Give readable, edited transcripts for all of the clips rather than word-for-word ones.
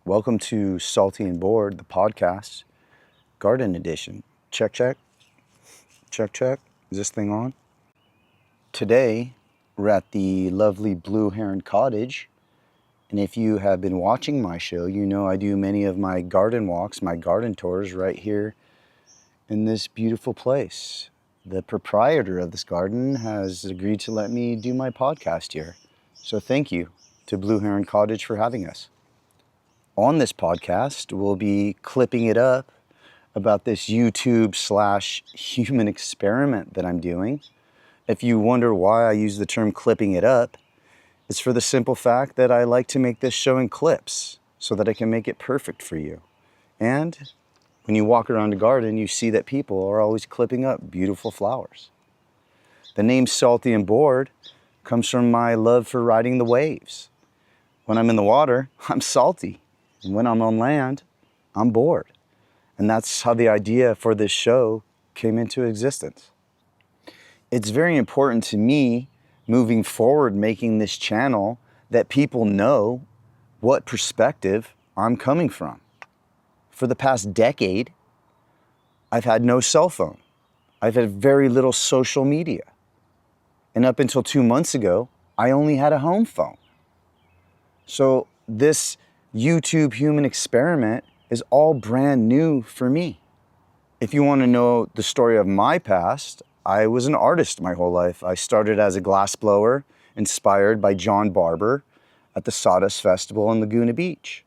Welcome to Salty and Bored, the podcast, Garden Edition. Check, check. Check, check. Is this thing on? Today, we're at the lovely Blue Heron Cottage. And if you have been watching my show, you know I do many of my garden walks, my garden tours right here in this beautiful place. The proprietor of this garden has agreed to let me do my podcast here. So thank you to Blue Heron Cottage for having us. On this podcast, we'll be clipping it up about this YouTube/human experiment that I'm doing. If you wonder why I use the term clipping it up, it's for the simple fact that I like to make this show in clips so that I can make it perfect for you. And when you walk around a garden, you see that people are always clipping up beautiful flowers. The name Salty and Bored comes from my love for riding the waves. When I'm in the water, I'm salty. And when I'm on land, I'm bored. And that's how the idea for this show came into existence. It's very important to me, moving forward, making this channel, that people know what perspective I'm coming from. For the past decade, I've had no cell phone. I've had very little social media. And up until 2 months ago, I only had a home phone. So this YouTube human experiment is all brand new for me. If you want to know the story of my past, I was an artist my whole life. I started as a glassblower, inspired by John Barber at the Sawdust Festival in Laguna Beach.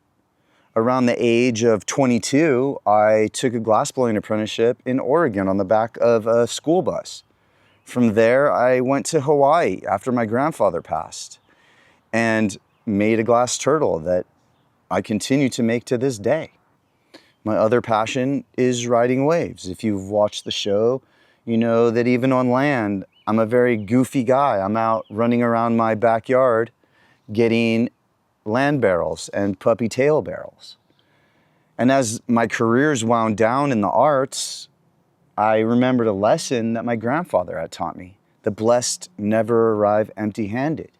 Around the age of 22, I took a glassblowing apprenticeship in Oregon on the back of a school bus. From there, I went to Hawaii after my grandfather passed and made a glass turtle that I continue to make to this day. My other passion is riding waves. If you've watched the show, you know that even on land, I'm a very goofy guy. I'm out running around my backyard getting land barrels and puppy tail barrels. And as my careers wound down in the arts, I remembered a lesson that my grandfather had taught me. The blessed never arrive empty-handed.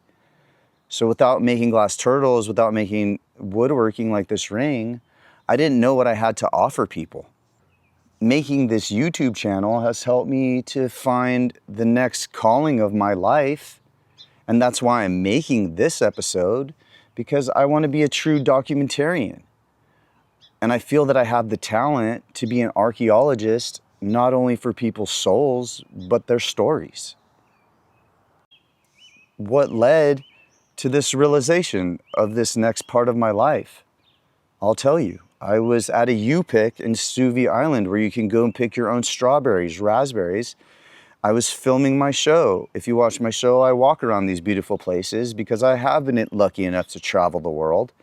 So without making glass turtles, without making woodworking like this ring, I didn't know what I had to offer people. Making this YouTube channel has helped me to find the next calling of my life. And that's why I'm making this episode, because I want to be a true documentarian. And I feel that I have the talent to be an archaeologist, not only for people's souls, but their stories. What led to this realization of this next part of my life? I'll tell you. I was at a U-Pick in Suvi Island where you can go and pick your own strawberries, raspberries. I was filming my show. If you watch my show, I walk around these beautiful places because I have been lucky enough to travel the world.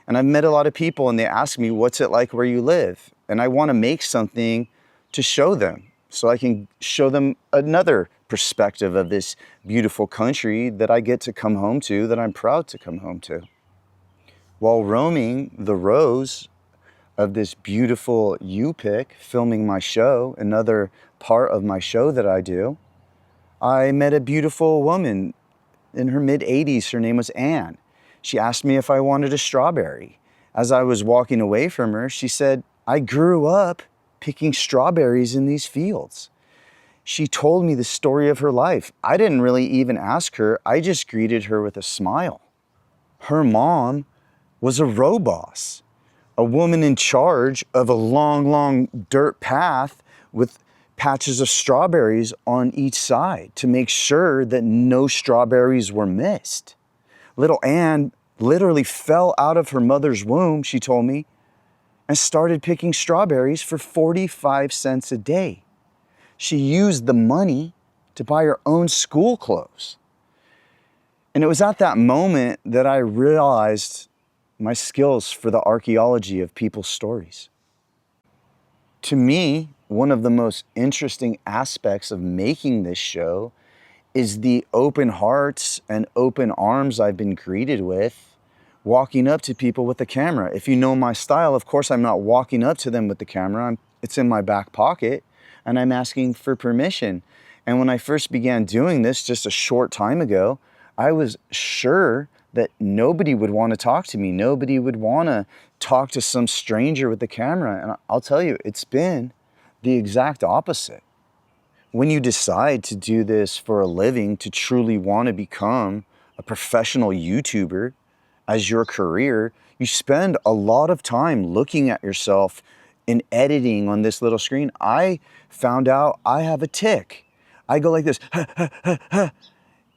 And I've met a lot of people and they ask me, what's it like where you live? And I want to make something to show them so I can show them another perspective of this beautiful country that I get to come home to, that I'm proud to come home to. While roaming the rows of this beautiful U-Pick, filming my show, another part of my show that I do, I met a beautiful woman in her mid-80s. Her name was Anne. She asked me if I wanted a strawberry. As I was walking away from her, she said, I grew up picking strawberries in these fields. She told me the story of her life. I didn't really even ask her. I just greeted her with a smile. Her mom was a row boss, a woman in charge of a long, long dirt path with patches of strawberries on each side to make sure that no strawberries were missed. Little Anne literally fell out of her mother's womb, she told me, and started picking strawberries for 45 cents a day. She used the money to buy her own school clothes. And it was at that moment that I realized my skills for the archaeology of people's stories. To me, one of the most interesting aspects of making this show is the open hearts and open arms I've been greeted with walking up to people with the camera. If you know my style, of course, I'm not walking up to them with the camera. It's in my back pocket and I'm asking for permission. And when I first began doing this just a short time ago, I was sure that nobody would want to talk to me. Nobody would want to talk to some stranger with the camera. And I'll tell you, it's been the exact opposite. When you decide to do this for a living, to truly want to become a professional YouTuber as your career, you spend a lot of time looking at yourself in editing on this little screen. I found out I have a tick. I go like this,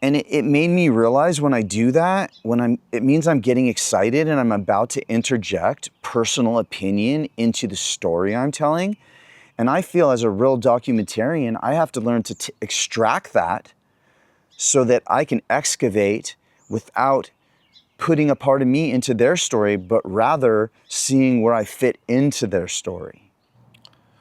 and it made me realize when I do that, it means I'm getting excited and I'm about to interject personal opinion into the story I'm telling. And I feel as a real documentarian, I have to learn to extract that so that I can excavate without putting a part of me into their story, but rather seeing where I fit into their story.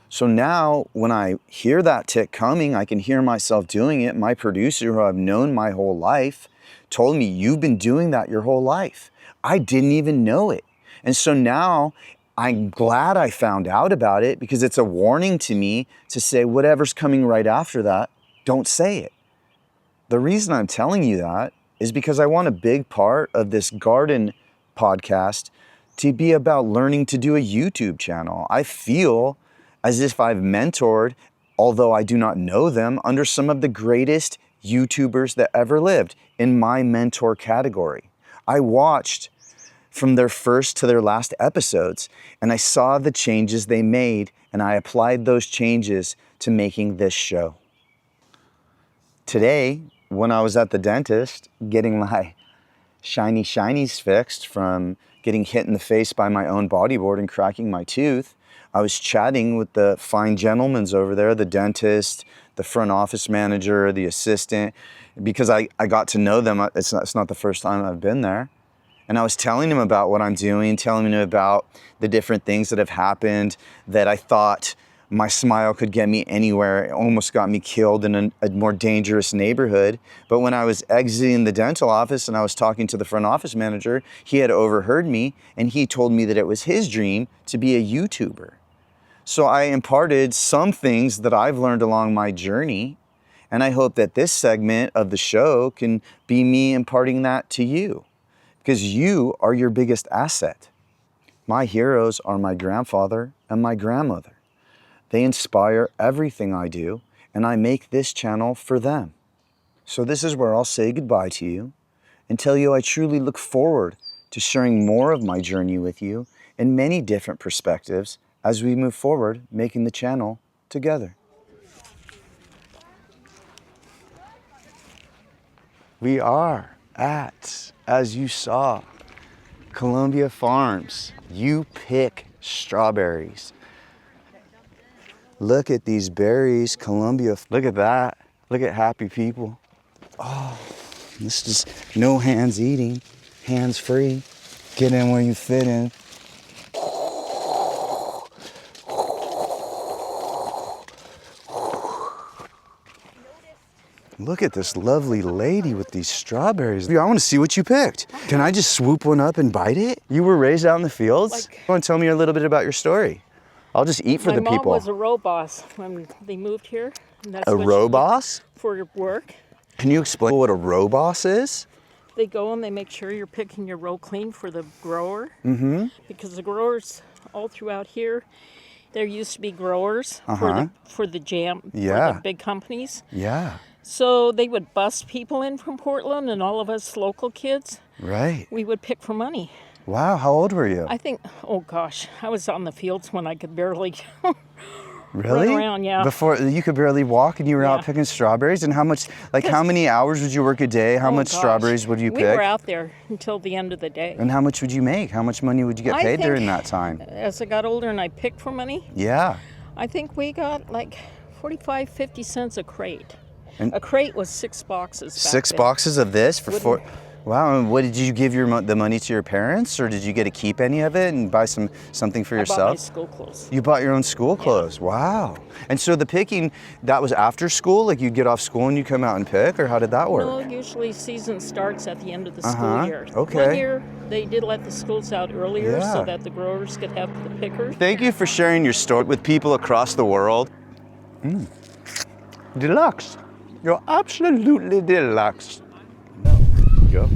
So now when I hear that tick coming, I can hear myself doing it. My producer, who I've known my whole life, told me, you've been doing that your whole life. I didn't even know it. And so now I'm glad I found out about it, because it's a warning to me to say whatever's coming right after that, don't say it. The reason I'm telling you that is because I want a big part of this garden podcast to be about learning to do a YouTube channel. I feel as if I've mentored, although I do not know them, under some of the greatest YouTubers that ever lived in my mentor category. I watched from their first to their last episodes, and I saw the changes they made, and I applied those changes to making this show. Today, when I was at the dentist getting my shiny shinies fixed from getting hit in the face by my own bodyboard and cracking my tooth, I was chatting with the fine gentlemen over there, the dentist, the front office manager, the assistant, because I got to know them. It's not the first time I've been there. And I was telling him about what I'm doing, telling him about the different things that have happened, that I thought my smile could get me anywhere. It almost got me killed in a more dangerous neighborhood. But when I was exiting the dental office and I was talking to the front office manager, he had overheard me, and he told me that it was his dream to be a YouTuber. So I imparted some things that I've learned along my journey, and I hope that this segment of the show can be me imparting that to you, because you are your biggest asset. My heroes are my grandfather and my grandmother. They inspire everything I do, and I make this channel for them. So this is where I'll say goodbye to you and tell you I truly look forward to sharing more of my journey with you in many different perspectives as we move forward making the channel together. We are at, as you saw, Columbia Farms. You pick strawberries. Look at these berries, Columbia. Look at that. Look at happy people. Oh, this is no hands eating, hands free. Get in where you fit in. Look at this lovely lady with these strawberries. I want to see what you picked. Can I just swoop one up and bite it? You were raised out in the fields? You want to tell me a little bit about your story? I'll just eat for the people. My mom was a row boss when they moved here. And that's a row boss? For work. Can you explain what a row boss is? They go and they make sure you're picking your row clean for the grower. Mm-hmm. Because the growers all throughout here, there used to be growers for the jam, for the big companies. Yeah. So they would bus people in from Portland, and all of us local kids, we would pick for money. Wow, how old were you? I think, oh gosh, I was on the fields when I could barely really? run around, yeah. Before you could barely walk and you were out picking strawberries? And how much, how many hours would you work a day? How much strawberries would you pick? We were out there until the end of the day. And how much would you make? How much money would you get paid during that time? As I got older and I picked for money, I think we got like 45, 50 cents a crate. And a crate was 6 boxes. Six boxes of this for four. Wow, and what did you give the money to your parents, or did you get to keep any of it and buy something for yourself? I bought my school clothes. You bought your own school clothes, wow. And so the picking, that was after school? Like you'd get off school and you'd come out and pick, or how did that work? No, usually season starts at the end of the school year. Okay. 1 year, they did let the schools out earlier so that the growers could have the pickers. Thank you for sharing your story with people across the world. Deluxe. You're absolutely deluxe. There you go.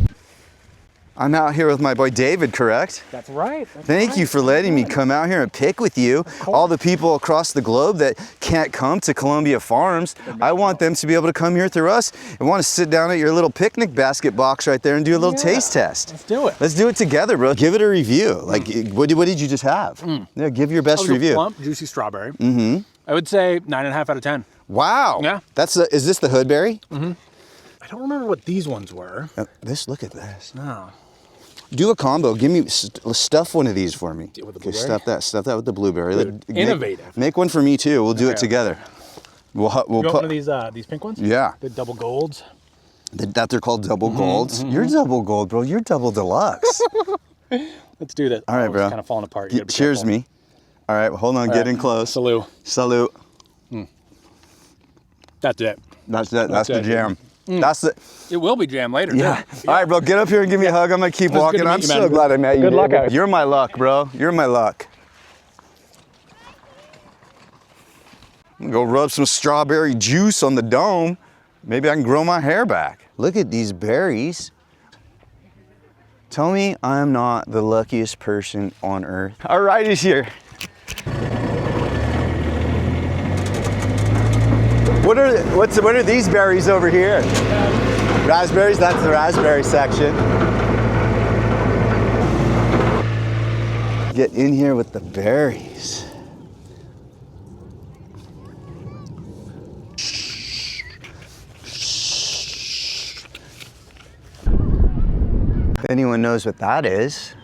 I'm out here with my boy David, correct? That's right. Thank you for letting me come out here and pick with you. All the people across the globe that can't come to Columbia Farms, I want them to be able to come here through us and want to sit down at your little picnic basket box right there and do a little taste test. Let's do it. Let's do it together, bro. Give it a review. Like, what did you just have? Yeah, give your best review. Plump, juicy strawberry. Mm-hmm. I would say 9.5 out of 10. Wow. Yeah. Is this the hoodberry? Mm-hmm. I don't remember what these ones were. Look at this. No. Do a combo. Give me, stuff one of these for me. With the Okay, blueberry? stuff that with the blueberry. Innovative. Make one for me too. We'll do it Okay. together. We'll You want put one of these pink ones? Yeah. The double golds? That they're called double golds. You're double gold, bro. You're double deluxe. Let's do this. All right, bro. It's kind of falling apart. You gotta be Cheers careful. me. All right, hold on. Get in close. Salute. Salute. That's it. That's the it. jam. That's the. It will be jam later. Yeah. too. All right, bro. Get up here and give me a hug. I'm gonna keep It was good walking. to meet I'm you, so man. glad I met you. Good luck, David. guys. You're my luck, bro. You're my luck. I'm gonna go rub some strawberry juice on the dome. Maybe I can grow my hair back. Look at these berries. Tell me I'm not the luckiest person on earth. Our ride is here. What are these berries over here? Raspberries, that's the raspberry section. Get in here with the berries. If anyone knows what that is,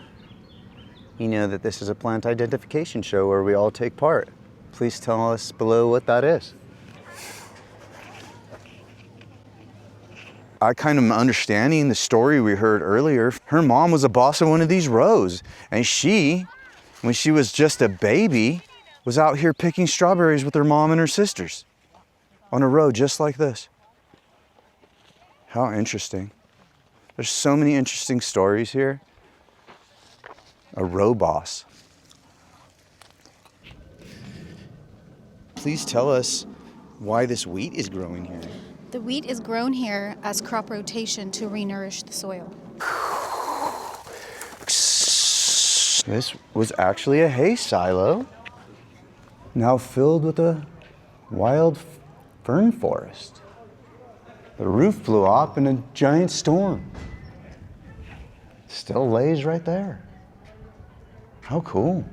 you know that this is a plant identification show where we all take part. Please tell us below what that is. I kind of understanding the story we heard earlier. Her mom was a boss of one of these rows, and she, when she was just a baby, was out here picking strawberries with her mom and her sisters on a row just like this. How interesting. There's so many interesting stories here. A row boss. Please tell us why this wheat is growing here. The wheat is grown here as crop rotation to re-nourish the soil. This was actually a hay silo, now filled with a wild fern forest. The roof blew off in a giant storm. Still lays right there. How cool.